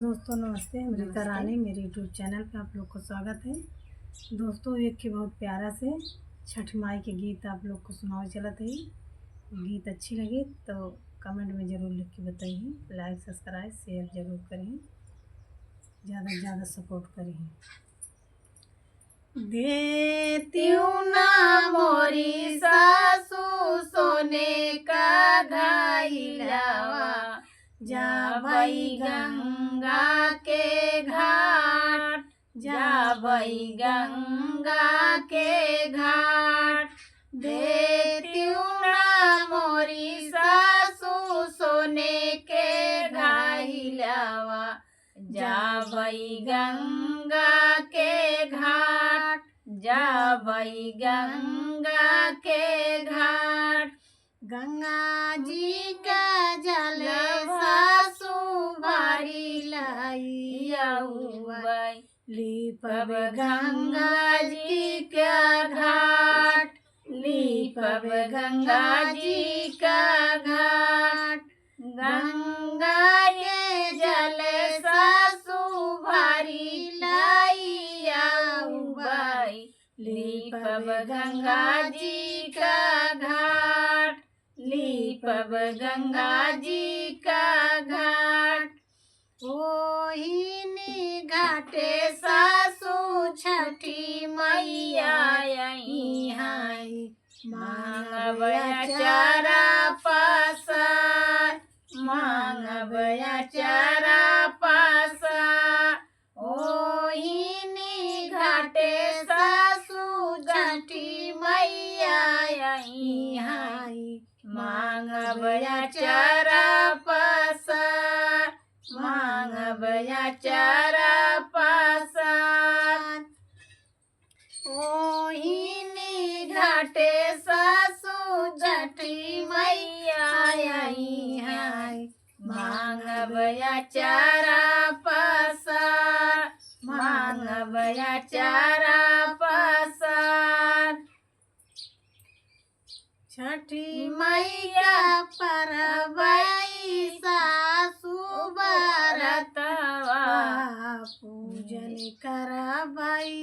दोस्तों नमस्ते, हम रीता रानी मेरे यूट्यूब चैनल पे आप लोग को स्वागत है। दोस्तों एक के बहुत प्यारा से छठ माई के गीत आप लोग को सुनाओ चलत है। गीत अच्छी लगी तो कमेंट में ज़रूर लिख के बताइए, लाइक सब्सक्राइब शेयर ज़रूर करिए, ज़्यादा से ज़्यादा सपोर्ट करिए। देती हूँ ना मोरी सासू सोने का घाइलावा, जा भाई गंगा के घाट, जा भाई गंगा के घाट। देती हूँ ना मोरी सासू सोने के घाइलावा, जा भाई गंगा के घाट, जा भाई गंगा के घाट। गंगा जी का जल सासू भारी लाई, लीपब गंगा जी का घाट, लीपब गंगा जी का घाट। गंगा के जल सासू भारी लाई, लीपब गंगा जी का घाट, लीपब गंगा जी का घाट। ओहिनी घाटे सासू छठी मैया आई हाय, मांगब अचारा पासार, मांगब अचारा पासार। ओहिनी घाटे सासू छठी मैया आई हाय, मांगब अचारा पासार, मांगब अचारा पासार। ओहिनी घाटे सासू छठी मैया आई हाय, मांगब अचारा पासार, मांगब अचारा पासार। छठी मैया परबाई सासू बरतवा, पूजन करबाई।